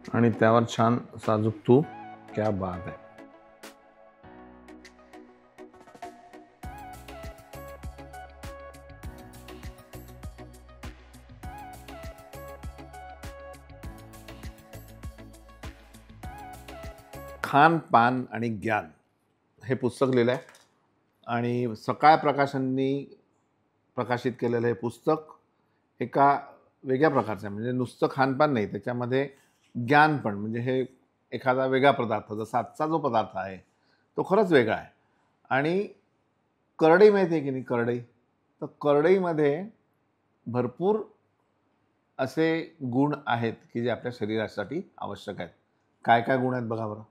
आणि त्यावर छान साजूक तूप. क्या बात आहे. खान पान आणि ज्ञान हे पुस्तक लिहिलं आहे आणि सकाळ प्रकाशननी प्रकाशित केलेलं हे पुस्तक एका वेगळ्या प्रकारचं आहे. म्हणजे नुसतं खानपान नाही, त्याच्यामध्ये ज्ञान पण. म्हणजे हे एखादा वेगळा पदार्थ, जसा आजचा जो पदार्थ आहे तो खरंच वेगळा आहे. आणि करडई माहिती आहे की नाही, करडई. तर करडईमध्ये भरपूर असे गुण आहेत की जे आपल्या शरीरासाठी आवश्यक आहेत. काय काय गुण आहेत बघा बरं.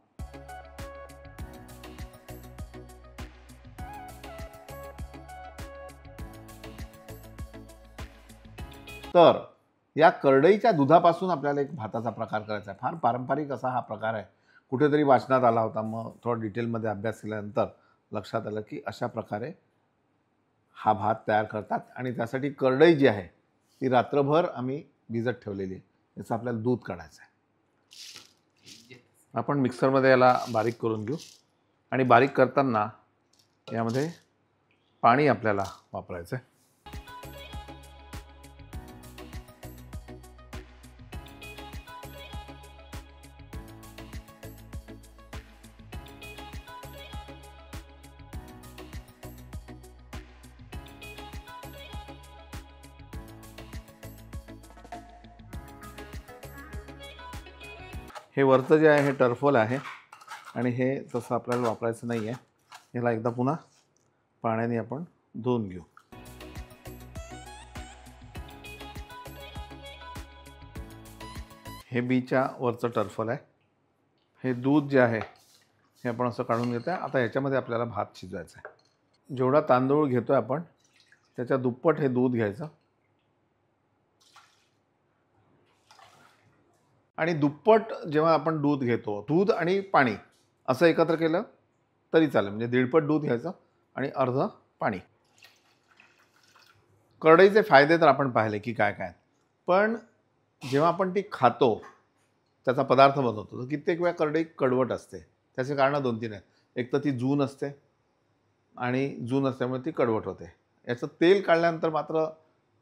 तर या करडईच्या दुधापासून आपल्याला एक भाताचा प्रकार करायचा आहे. फार पारंपरिक असा हा प्रकार आहे. कुठेतरी वाचनात आला होता, मग थोडं डिटेलमध्ये अभ्यास केल्यानंतर लक्षात आलं की अशा प्रकारे हा भात तयार करतात. आणि त्यासाठी करडई जी आहे ती रात्रभर आम्ही भिजत ठेवलेली आहे. याचं आपल्याला दूध काढायचं आहे. आपण मिक्सरमध्ये याला बारीक करून घेऊ. आणि बारीक करताना यामध्ये पाणी आपल्याला वापरायचं आहे. हे वरचं जे आहे हे टर्फल आहे आणि हे तसं आपल्याला वापरायचं नाही आहे. याला एकदा पुन्हा पाण्याने आपण धुवून घेऊ. हे बीच्या वरचं टर्फल आहे. हे दूध जे आहे हे आपण असं काढून घेतो आहे. आता याच्यामध्ये आपल्याला भात शिजवायचा आहे. जेवढा तांदूळ घेतो आहे आपण त्याच्या दुप्पट हे दूध घ्यायचं आणि दुप्पट जेव्हा आपण दूध घेतो, दूध आणि पाणी असं एकत्र केलं तरी चालेल. म्हणजे 1.5 दूध घ्यायचं आणि अर्ध पाणी. करडईचे फायदे तर आपण पाहिले की काय काय, पण जेव्हा आपण ती खातो, त्याचा पदार्थ बनवतो, तर कित्येक वेळा करडई कडवट असते. त्याचे कारणं 2-3 आहेत. एक तर ती जून असते आणि जून असल्यामुळे ती कडवट होते. याचं तेल काढल्यानंतर मात्र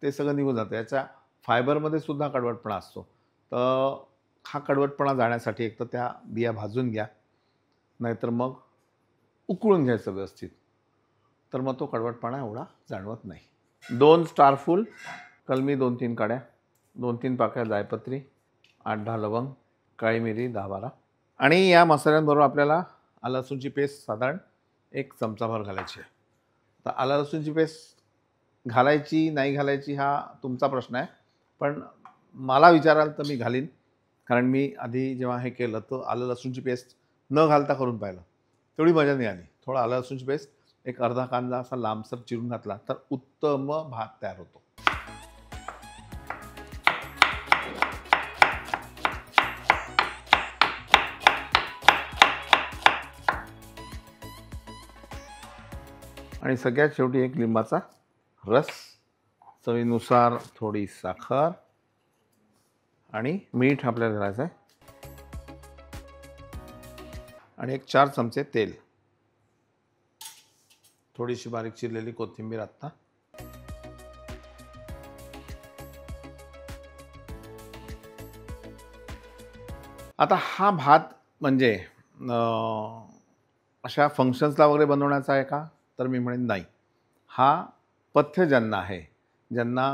ते सगळं निघून जातं. याच्या फायबरमध्ये सुद्धा कडवटपणा असतो. तर हा कडवटपणा जाण्यासाठी एक तर त्या बिया भाजून घ्या, नाहीतर मग उकळून घ्यायचं व्यवस्थित. तर मग तो कडवटपणा एवढा जाणवत नाही. 2 स्टारफूल कलमी, 2-3 काड्या, 2-3 पाकळ्या जायपत्री, 8-10 लवंग, काळी मिरी 10-12. आणि या मसाल्यांबरोबर आपल्याला आलं लसूणची पेस्ट साधारण 1 चमचाभर घालायची आहे. तर आलं लसूणची पेस्ट घालायची नाही घालायची हा तुमचा प्रश्न आहे, पण मला विचाराल तर मी घालीन. कारण मी आधी जेव्हा हे केलं तर आलं लसूणची पेस्ट न घालता करून पाहिलं, तेवढी मजा नाही आली. थोडं आलं लसूणची पेस्ट, एक अर्धा कांदा असा लांबसर चिरून घातला तर उत्तम भात तयार होतो. आणि सगळ्यात शेवटी एक लिंबाचा रस, चवीनुसार थोडी साखर आणि मीठ आपल्याला घालायचं आहे. आणि एक 4 चमचे तेल, थोडीशी बारीक चिरलेली कोथिंबीर आत्ता. आता हा भात म्हणजे अशा फंक्शन्सला वगैरे बनवण्याचा आहे का, तर मी म्हणेन नाही. हा पथ्यज्यांना आहे, ज्यांना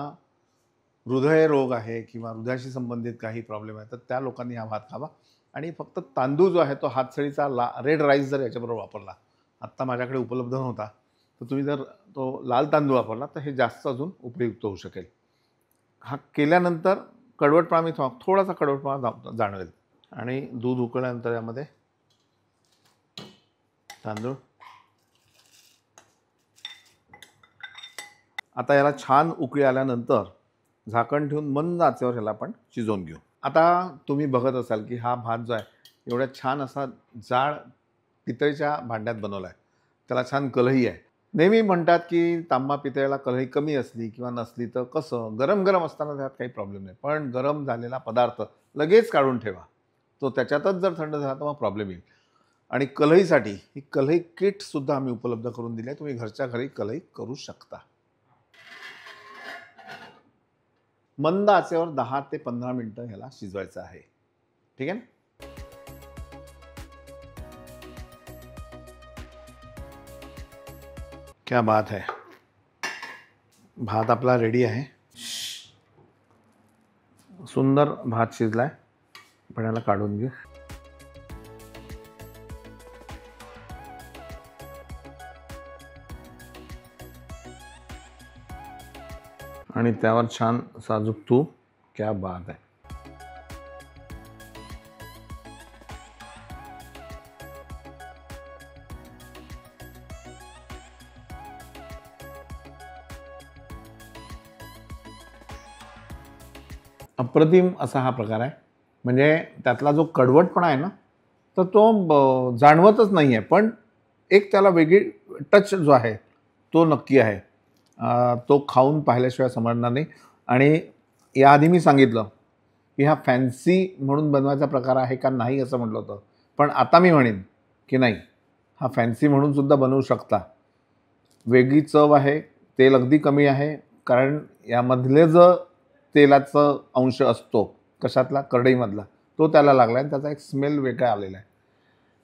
हृदयरोग आहे किंवा हृदयाशी संबंधित काही प्रॉब्लेम आहे, तर त्या लोकांनी हा भात खावा. आणि फक्त तांदूळ जो आहे तो हातसळीचा रेड राईस जर याच्याबरोबर वापरला, आत्ता माझ्याकडे उपलब्ध नव्हता, तर तुम्ही जर तो लाल तांदूळ वापरला तर हे जास्त अजून उपयुक्त होऊ शकेल. हा केल्यानंतर कडवटपणा मी थोडासा कडवटपणा जाणवेल. आणि दूध उकळल्यानंतर यामध्ये तांदूळ. आता याला छान उकळी आल्यानंतर झाकण ठेवून मंद आचेवर ह्याला आपण शिजवून घेऊ. आता तुम्ही बघत असाल की हा भात जो आहे एवढा छान असा जाड पितळेच्या भांड्यात बनवला आहे. त्याला छान कलही आहे. नेहमी म्हणतात की तांबा पितळेला कलही कमी असली किंवा नसली तर कसं, गरम गरम असताना त्यात काही प्रॉब्लेम नाही, पण गरम झालेला पदार्थ लगेच काढून ठेवा. तो त्याच्यातच जर थंड झाला तर मग प्रॉब्लेम येईल. आणि कढईसाठी ही कढई किटसुद्धा आम्ही उपलब्ध करून दिली आहे. तुम्ही घरच्या घरी कढई करू शकता. मंद आचेवर 10 ते 15 मिनिटं ह्याला शिजवायचं आहे. ठीक आहे ना. क्या बात है. भात आपला रेडी आहे. सुंदर भात शिजलाय. आपण याला काढून घेऊ. आणि त्यावर छान साजूक तूप. क्या बात आहे. अप्रतिम असा हा प्रकार आहे. म्हणजे त्यातला जो कडवटपणा आहे ना, तर तो जाणवतच नाही आहे. पण एक त्याला वेगळी टच जो आहे तो नक्की आहे. तो खाऊन पाहिल्याशिवाय समजणार नाही. आणि याआधी मी सांगितलं की हा फॅन्सी म्हणून बनवायचा प्रकार आहे का नाही असं म्हटलं होतं. पण आता मी म्हणेन की नाही, हा फॅन्सी म्हणून सुद्धा बनवू शकता. वेगळी चव आहे. तेल अगदी कमी आहे. कारण यामधले जो तेलाचा अंश असतो, कशातला, कढईमधला, तो त्याला लागला आणि त्याचा एक स्मेल वेगळा आलेला आहे.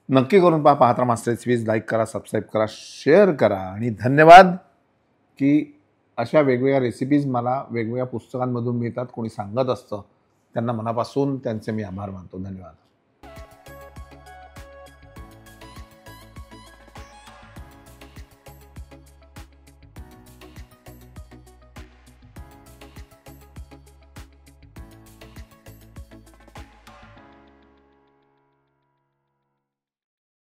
नक्की करून पहा. पाहत राहा मास्टर रेसिपीज. लाईक करा, सबस्क्राईब करा, शेअर करा. आणि धन्यवाद की अशा वेगवेगळ्या रेसिपीज मला वेगवेगळ्या पुस्तकांमधून मिळतात. कोणी सांगत असतं, त्यांना मनापासून त्यांचे मी आभार मानतो. धन्यवाद.